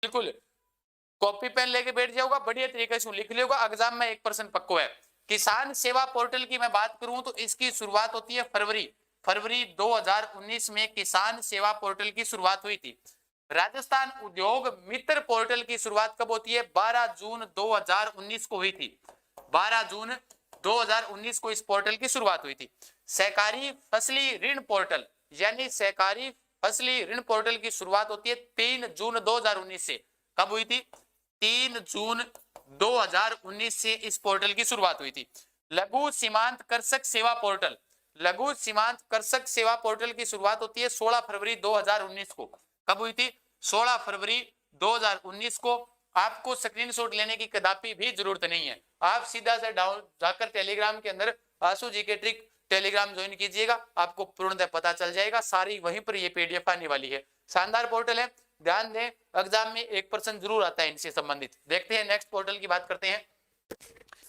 बिल्कुल copy pen लेके बैठ जाओगा, बढ़िया तरीके से लिख लियोगा, एग्जाम में 1% पक्को है। किसान सेवा पोर्टल की मैं बात करूं तो इसकी शुरुआत होती है फरवरी 2019 में किसान सेवा पोर्टल की शुरुआत हुई थी। राजस्थान उद्योग मित्र पोर्टल की शुरुआत कब होती है? 12 जून 2019 को हुई थी। 12 जून 2019 को इस पोर्टल की शुरुआत हुई थी। सहकारी फसली ऋण पोर्टल यानी सहकारी फसली ऋण पोर्टल की शुरुआत होती है 3 जून 2019 से। कब हुई थी? 3 जून 2019 से इस पोर्टल की शुरुआत हुई थी। लघु सीमांत कृषक सेवा पोर्टल, लघु सीमांत कृषक सेवा पोर्टल की शुरुआत होती है 16 फरवरी 2019 को। कब हुई थी? 16 फरवरी 2019 को। आपको स्क्रीनशॉट लेने की कदापि भी जरूरत नहीं है, आप सीधा से डाउन जाकर टेलीग्राम के अंदर आशु जी के ट्रिक टेलीग्राम ज्वाइन कीजिएगा, आपको पूर्णतः पता चल जाएगा, सारी वहीं पर ये पीडीएफ आने वाली है। शानदार पोर्टल है, ध्यान दें एग्जाम में 1% जरूर आता है इनसे संबंधित। देखते हैं नेक्स्ट पोर्टल की बात करते हैं,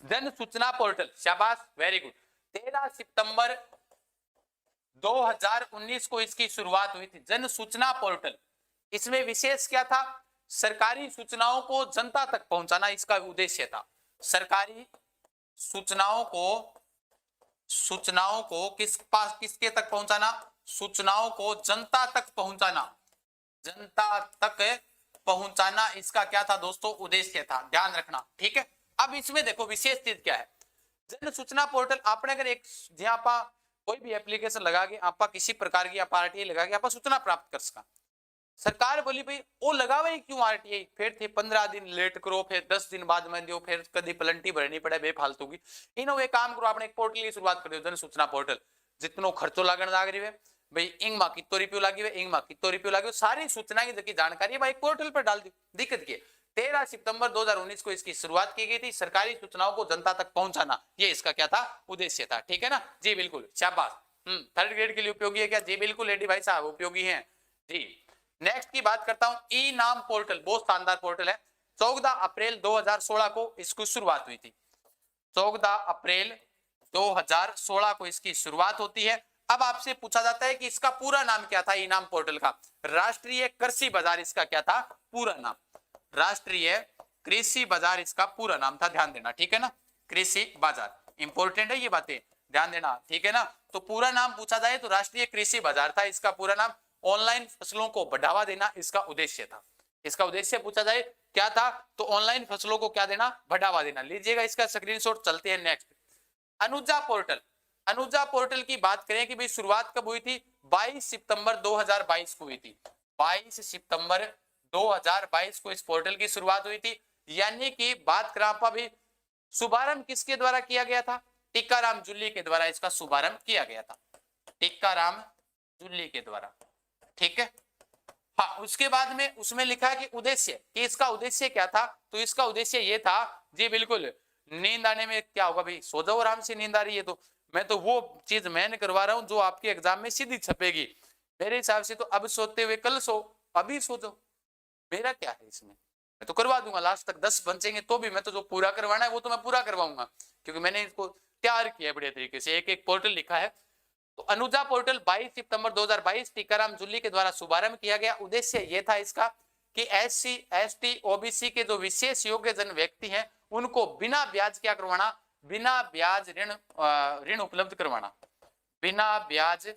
जन सूचना पोर्टल। शाबाश, वेरी गुड। 13 सितंबर 2019 को इसकी शुरुआत हुई थी, जन सूचना पोर्टल। इसमें विशेष क्या था? सरकारी सूचनाओं को जनता तक पहुंचाना इसका उद्देश्य था। सरकारी सूचनाओं को किसके तक पहुंचाना? सूचनाओं को जनता तक पहुंचाना, जनता तक पहुंचाना इसका क्या था दोस्तों? उद्देश्य था, ध्यान रखना, ठीक है। अब इसमें देखो विशेष चीज क्या है, जन सूचना पोर्टल आपने अगर एक जहां आप कोई भी एप्लीकेशन लगा के आप किसी प्रकार की आरटीआई लगा के आप सूचना प्राप्त कर सका। सरकार बोली भाई वो लगावे क्यों आरटीआई, फिर थे 15 दिन लेट करो, फिर 10 दिन बाद में दो, फिर कभी पलंटी भरनी पड़े बेफालतू की। इन्हों एक काम करो, आपने एक पोर्टल की शुरुआत कर दो, जन सूचना पोर्टल। जितनो खर्चो लागण लाग रही है भाई, इंग माँ कितो रुपयो लागी है, इंग माँ कितो रुपयो लागे, सारी सूचना की जानकारी भाई पोर्टल पर डाल दी। दिक्कत की 13 सितंबर 2019 को इसकी शुरुआत की गई थी, सरकारी सूचनाओं को जनता तक पहुंचाना, ये इसका क्या था? उद्देश्य था, ठीक है ना जी, बिल्कुल, शाबाश। थर्ड ग्रेड के लिए उपयोगी है क्या? जी बिल्कुल लेडी भाई साहब उपयोगी है जी। नेक्स्ट की बात करता हूं, ई नाम पोर्टल, बहुत शानदार पोर्टल है। 14 अप्रैल 2016 को इसकी शुरुआत हुई थी। 14 अप्रैल 2016 को इसकी शुरुआत होती है। अब आपसे पूछा जाता है कि इसका पूरा नाम क्या था? ई नाम पोर्टल का राष्ट्रीय कृषि बाजार इसका क्या था? पूरा नाम, राष्ट्रीय कृषि बाजार इसका पूरा नाम था, ध्यान देना, ठीक है ना। कृषि बाजार इंपॉर्टेंट है, ये बातें ध्यान देना, ठीक है ना। तो पूरा नाम पूछा जाए तो राष्ट्रीय कृषि बाजार था इसका पूरा नाम। ऑनलाइन फसलों को बढ़ावा देना इसका उद्देश्य था। इसका उद्देश्य पूछा जाए क्या था तो ऑनलाइन फसलों को क्या देना? बढ़ावा देना। लीजिएगा इसका स्क्रीनशॉट, चलते हैं next. Anuja portal, Anuja portal की बात करें कि भाई शुरुआत कब हुई थी? 22 सितंबर 2022 को हुई थी। 22 सितंबर 2022 को इस पोर्टल की शुरुआत हुई थी। यानी कि बात करें भी शुभारंभ किसके द्वारा किया गया था? टीकाराम जूली के द्वारा इसका शुभारंभ किया गया था, टीकाराम जूली के द्वारा, ठीक है। हाँ, उसके बाद में उसमें लिखा है कि उद्देश्य, कि इसका उद्देश्य क्या था? तो इसका उद्देश्य ये था जी बिल्कुल, नींद आने में क्या होगा भाई, सो जाओ आराम से, नींद आ रही है तो मैं तो वो चीज मैंने करवा रहा हूं जो आपके एग्जाम में सीधी छपेगी। मेरे हिसाब से तो अब सोते हुए कल सो, अभी सो जाओ, मेरा क्या है इसमें, मैं तो करवा दूंगा, लास्ट तक 10 बचेंगे तो भी मैं तो जो पूरा करवाना है वो तो मैं पूरा करवाऊंगा, क्योंकि मैंने इसको तैयार किया है बढ़िया तरीके से, एक एक पोर्टल लिखा है। तो अनुजा पोर्टल 22 सितंबर 2022 टीकाराम जूली के द्वारा शुभारंभ किया गया। उद्देश्य यह था इसका कि एससी, एसटी, ओबीसी के जो विशेष योग्य जन व्यक्ति हैं उनको बिना ब्याज क्या करवाना? बिना ब्याज ऋण उपलब्ध करवाना, बिना ब्याज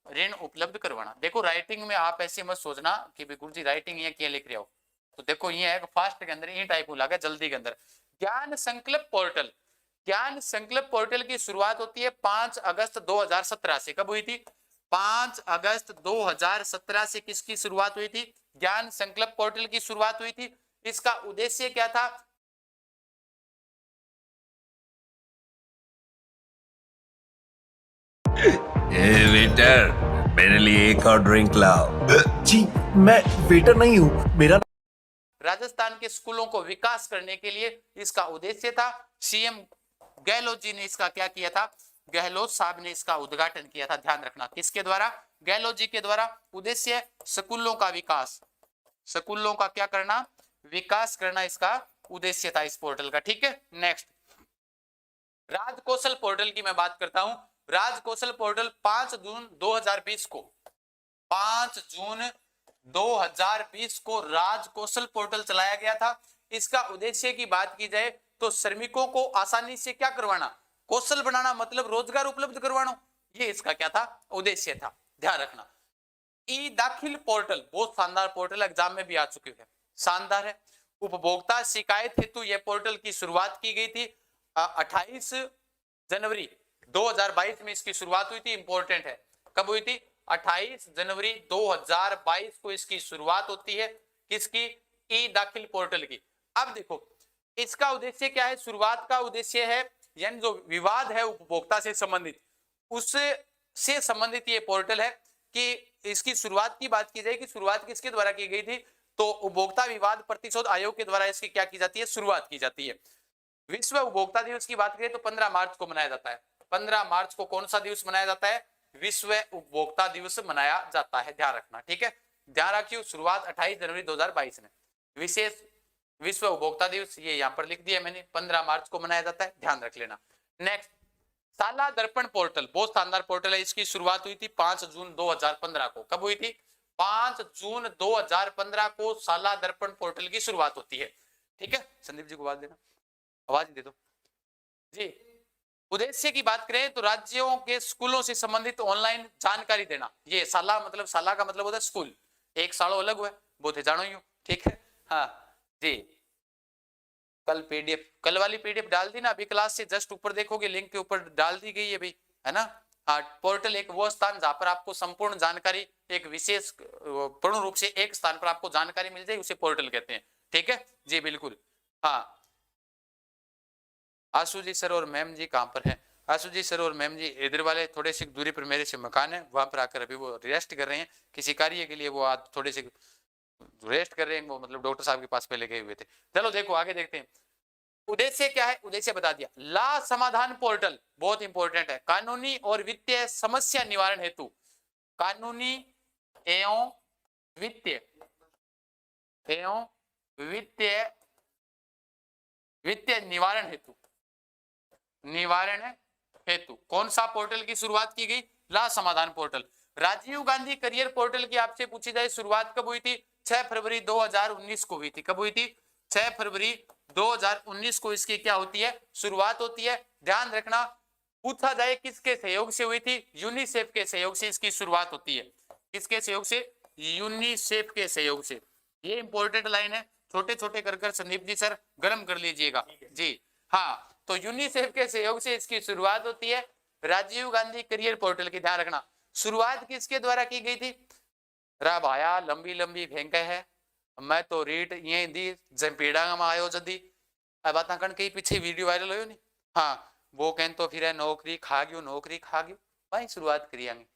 ऋण उपलब्ध करवाना। देखो राइटिंग में आप ऐसे मत सोचना कि गुरु जी राइटिंग ये क्या लिख रहे हो, तो देखो ये है फास्ट के अंदर ये टाइप लगा जल्दी के अंदर। ज्ञान संकल्प पोर्टल, ज्ञान संकल्प पोर्टल की शुरुआत होती है 5 अगस्त 2017 से। कब हुई थी? 5 अगस्त 2017 से किसकी शुरुआत हुई थी? ज्ञान संकल्प पोर्टल की शुरुआत हुई थी। इसका उद्देश्य क्या था? वेटर, मेरे लिए एक और ड्रिंक लाओ। जी मैं वेटर नहीं हूँ, मेरा राजस्थान के स्कूलों को विकास करने के लिए इसका उद्देश्य था। सीएम गहलोत जी ने इसका क्या किया था? गहलोत साहब ने इसका उद्घाटन किया था, ध्यान रखना, किसके द्वारा? गहलोत जी के द्वारा। उद्देश्य स्कूलों का विकास, स्कूलों का क्या करना? विकास करना इसका उद्देश्य था इस पोर्टल का, ठीक है। नेक्स्ट, राजकौशल पोर्टल की मैं बात करता हूं। राजकौशल पोर्टल 5 जून 2020 को, 5 जून 2020 को राज कौशल पोर्टल चलाया गया था। इसका उद्देश्य की बात की जाए तो श्रमिकों को आसानी से क्या करवाना, कौशल बनाना, मतलब रोजगार उपलब्ध करवाना, ये इसका क्या था, उद्देश्य था, ध्यान रखना। ई दाखिल पोर्टल बहुत शानदार पोर्टल, एग्जाम में भी आ चुके हैं, शानदार है। उपभोक्ता शिकायत हेतु यह पोर्टल की शुरुआत की गई थी 28 जनवरी 2022 में इसकी शुरुआत हुई थी। इंपॉर्टेंट है, कब हुई थी, 28 जनवरी 2022 को इसकी शुरुआत होती है, किसकी, ई दाखिल पोर्टल की। अब देखो इसका उद्देश्य क्या है, शुरुआत का उद्देश्य है यानी जो विवाद है उपभोक्ता से संबंधित, उससे संबंधित ये पोर्टल है कि इसकी शुरुआत की बात की जाए कि शुरुआत किसके द्वारा की गई थी, तो उपभोक्ता विवाद प्रतिशोध आयोग के द्वारा इसकी क्या की जाती है, शुरुआत की जाती है। विश्व उपभोक्ता दिवस की बात करें तो 15 मार्च को मनाया जाता है। 15 मार्च को कौन सा दिवस मनाया जाता है, विश्व उपभोक्ता दिवस मनाया जाता है, ध्यान रखना, ठीक है। ध्यान रखियो शुरुआत 28 जनवरी 2022 में, विशेष विश्व उपभोक्ता दिवस ये यहाँ पर लिख दिया मैंने, 15 मार्च को मनाया जाता है, ध्यान रख लेना। नेक्स्ट, साला दर्पण पोर्टल, बहुत शानदार पोर्टल है, इसकी शुरुआत हुई थी 5 जून 2015 को। कब हुई थी, 5 जून 2015 को साला दर्पण पोर्टल की शुरुआत होती है, ठीक है। संदीप जी को आवाज देना, आवाज दे दो जी। उद्देश्य की बात करें तो राज्यों के स्कूलों से संबंधित ऑनलाइन जानकारी देना, ये साला मतलब साला का मतलब होता है स्कूल, एक सालों अलग हुआ है, बहुत है जानो यूं, ठीक है। हाँ जी, कल पीडीएफ, कल वाली पीडीएफ डाल दी ना, अभी क्लास से जस्ट ऊपर देखोगे लिंक के ऊपर डाल दी गई है भाई, है ना। हाँ, पोर्टल एक वो स्थान जहां पर आपको संपूर्ण जानकारी एक विशेष पूर्ण रूप से एक स्थान पर आपको जानकारी मिल जाए, उसे पोर्टल कहते हैं, ठीक है जी, बिल्कुल। हाँ, आशु जी सर और मैम जी कहाँ पर हैं, आशु जी सर और मैम जी इधर वाले थोड़े से दूरी पर मेरे से मकान है, वहां पर आकर अभी वो रेस्ट कर रहे हैं, किसी कार्य के लिए वो आज थोड़े से रेस्ट कर रहे हैं, वो मतलब डॉक्टर साहब के पास पहले गए हुए थे। चलो देखो आगे देखते हैं, उद्देश्य क्या है, उद्देश्य बता दिया। ला समाधान पोर्टल बहुत इंपॉर्टेंट है, कानूनी और वित्तीय समस्या निवारण हेतु, कानूनी एवं वित्तीय निवारण हेतु कौन सा पोर्टल की शुरुआत की गई, ला समाधान portal. Rajiv Gandhi career portal की आपसे पूछी जाए शुरुआत कब हुई थी, 6 फरवरी 2019 को हुई थी। कब हुई थी, 6 फरवरी 2019 को इसकी क्या होती है, शुरुआत होती है, ध्यान रखना। पूछा जाए किसके सहयोग से हुई थी, यूनिसेफ के सहयोग से इसकी शुरुआत होती है, किसके सहयोग से, यूनिसेफ के सहयोग से। ये इंपॉर्टेंट लाइन है, छोटे छोटे कर संदीप जी सर गर्म कर लीजिएगा जी। हाँ, तो यूनिसेफ के सहयोग से इसकी शुरुआत होती है, राजीव गांधी करियर पोर्टल की, ध्यान रखना। शुरुआत किसके द्वारा की गई थी, रा भाया लंबी लंबी फेंक है, मैं तो रीट ये दी जंपीड़ा में आयो जदी बात कण के पीछे वीडियो वायरल हो नहीं। हाँ, वो कहन तो फिर नौकरी खा गयो भाई, शुरुआत करिएंगे,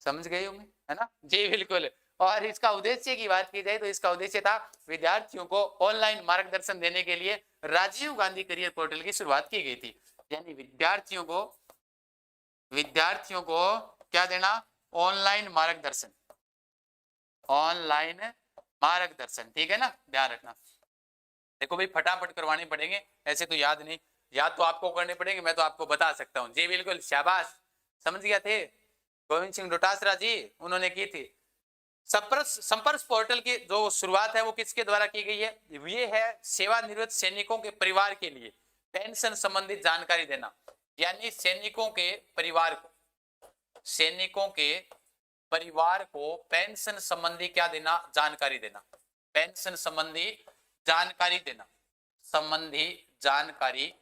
समझ गए होंगे, है ना जी, बिल्कुल। और इसका उद्देश्य की बात की जाए तो इसका उद्देश्य था विद्यार्थियों को ऑनलाइन मार्गदर्शन देने के लिए राजीव गांधी करियर पोर्टल की शुरुआत की गई थी, यानी विद्यार्थियों को क्या देना, ऑनलाइन मार्गदर्शन, ठीक है ना, ध्यान रखना। देखो भाई फटाफट करवाने पड़ेंगे, ऐसे तो याद नहीं, याद तो आपको करने पड़ेंगे, मैं तो आपको बता सकता हूँ जी, बिल्कुल, शाबाश, समझ गया थे। गोविंद सिंह डोटासरा जी उन्होंने की थी। संपर्क पोर्टल की जो शुरुआत है वो किसके द्वारा की गई है, ये है सेवानिवृत्त सैनिकों के परिवार के लिए पेंशन संबंधित जानकारी देना, यानी सैनिकों के परिवार को पेंशन संबंधी क्या देना, जानकारी देना, पेंशन संबंधी जानकारी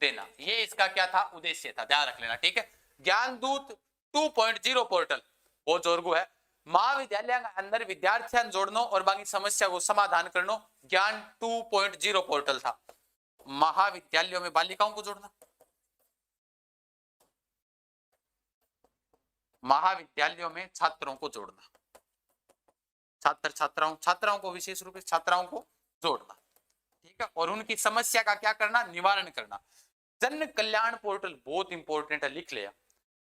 देना, ये इसका क्या था, उद्देश्य था, ध्यान रख लेना, ठीक है। ज्ञानदूत 2.0 पोर्टल बहुत जोरगु है, महाविद्यालय के अंदर विद्यार्थियों जोड़नो और बाकी समस्या को समाधान करनो, ज्ञान 2.0 पोर्टल था। महाविद्यालयों में बालिकाओं को जोड़ना, महाविद्यालयों में छात्रों को जोड़ना, छात्राओं को विशेष रूप से छात्राओं को जोड़ना, ठीक है, और उनकी समस्या का क्या करना, निवारण करना। जन कल्याण पोर्टल बहुत इंपॉर्टेंट है, लिख लिया।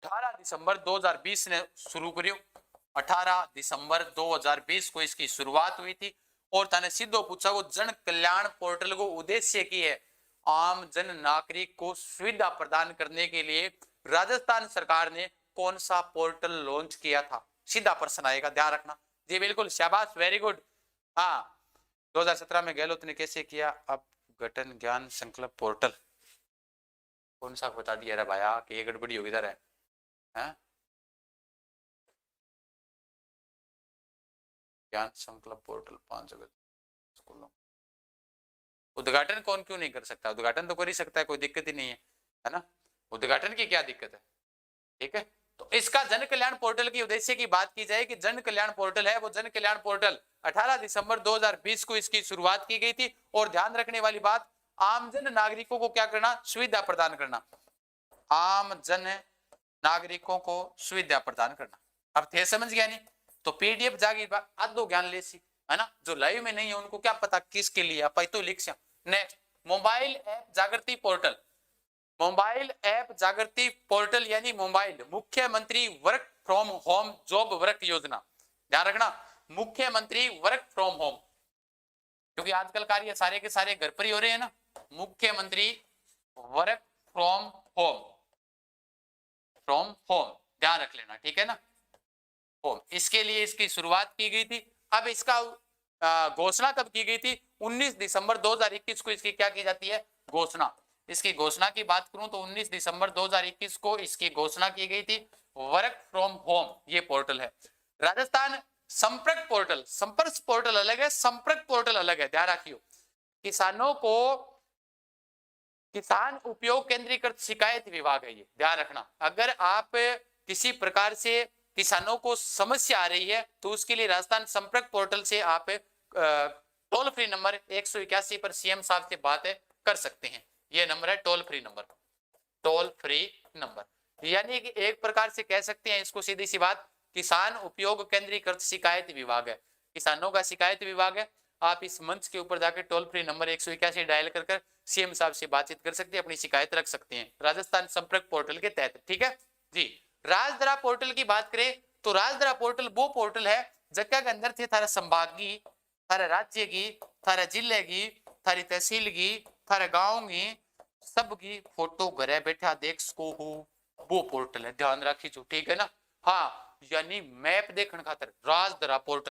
18 दिसंबर 2020 ने शुरू करियो, 18 दिसंबर 2020 को इसकी शुरुआत हुई थी। और थाने सीधो पूछा वो जन कल्याण पोर्टल को उद्देश्य की है आम जन नागरिक को सुविधा प्रदान करने के लिए राजस्थान सरकार ने कौन सा पोर्टल लॉन्च किया था, सीधा प्रश्न आएगा, ध्यान रखना। जी बिल्कुल, शाबाश, वेरी गुड। हाँ, 2017 में गहलोत ने कैसे किया अपघटन ज्ञान संकल्प पोर्टल? कौन सा बता दिया रे भाया कि ये गड़बड़ी होगी इधर है, हैं? ज्ञान संकल्प पोर्टल 5 जगह स्कूलों, उद्घाटन कौन क्यों नहीं कर सकता? उद्घाटन तो कर ही सकता है, कोई दिक्कत ही नहीं है ना? उद्घाटन की क्या दिक्कत है? ठीक है, तो इसका जन कल्याण पोर्टल की उद्देश्य की बात की जाए कि जन कल्याण पोर्टल है वो जन कल्याण पोर्टल 18 दिसंबर 2020 को इसकी शुरुआत की गई थी। और ध्यान रखने वाली बात, आमजन नागरिकों को क्या करना? सुविधा प्रदान करना। आम जन नागरिकों को सुविधा प्रदान करना। अब थे समझ गया नहीं? तो पीडीएफ जागी आधो ज्ञान ले सी, है ना? जो लाइव में नहीं है उनको क्या पता किसके लिए आप तो लिख सा। नेक्स्ट, मोबाइल ऐप जागृति पोर्टल। मोबाइल ऐप जागृति पोर्टल यानी मोबाइल मुख्यमंत्री work from home job work योजना। ध्यान रखना, मुख्यमंत्री वर्क फ्रॉम होम, क्योंकि आजकल कार्य सारे के सारे घर पर ही हो रहे हैं ना। मुख्यमंत्री work from home, from home, ध्यान रख लेना, ठीक है ना? होम, इसके लिए इसकी शुरुआत की गई थी। अब इसका घोषणा कब की गई थी? 19 दिसंबर 2021 को इसकी क्या की जाती है? घोषणा। इसकी घोषणा की बात करूं तो 19 दिसंबर 2021 को इसकी घोषणा की गई थी। वर्क फ्रॉम होम ये पोर्टल है। राजस्थान संपर्क पोर्टल, संपर्क पोर्टल अलग है, संपर्क पोर्टल अलग है, ध्यान रखियो। किसानों को किसान उपयोग केंद्रीकृत शिकायत विभाग है ये, ध्यान रखना। अगर आप किसी प्रकार से किसानों को समस्या आ रही है तो उसके लिए राजस्थान संपर्क पोर्टल से आप टोल फ्री नंबर 181 पर सीएम साहब से बात कर सकते हैं। ये नंबर है toll free number, toll free number. यानी कि एक प्रकार से कह सकते हैं इसको, सीधी सी बात, किसान उपयोग केंद्रीकृत शिकायत विभाग है, किसानों का शिकायत विभाग है। आप इस मंच के ऊपर जाकर टोल फ्री नंबर 181 डायल कर सीएम साहब से बातचीत कर सकते हैं, अपनी शिकायत रख सकते हैं राजस्थान संपर्क पोर्टल के तहत, ठीक है जी। राजद्वारा पोर्टल की बात करें तो राजद्वारा पोर्टल वो पोर्टल है जगह के अंदर थे थारा संभाग की, थारा राज्य की, थारा जिले की, थारी तहसील की, थारे गांव की, सब की फोटो घरे बैठा देख सको हो, वो पोर्टल है, ध्यान रखिए, ठीक है ना? हाँ, यानी मैप देखने खातर राजद्वारा पोर्टल।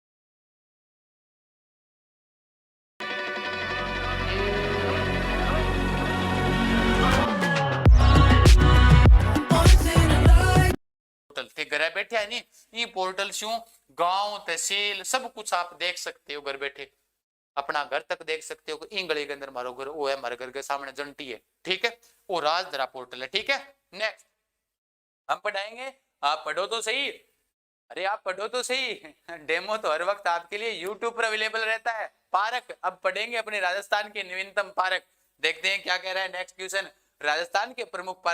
पोर्टल थे घरे बैठे है नी, ये पोर्टल शू गांव तहसील सब कुछ आप देख सकते हो घर बैठे, अपना घर तक देख सकते हो। इन गली के अंदर मारो घर, वो है हमारे घर के सामने जंटी है, ठीक है, वो राजद्वारा पोर्टल है, ठीक है। नेक्स्ट हम पढ़ाएंगे, आप पढ़ो तो सही, अरे आप पढ़ो तो सही, डेमो तो हर वक्त आपके लिए यूट्यूब पर अवेलेबल रहता है। पार्क, अब पढ़ेंगे अपने राजस्थान के नवीनतम पार्क, देखते हैं क्या कह रहा है नेक्स्ट क्वेश्चन। राजस्थान के प्रमुख पार्क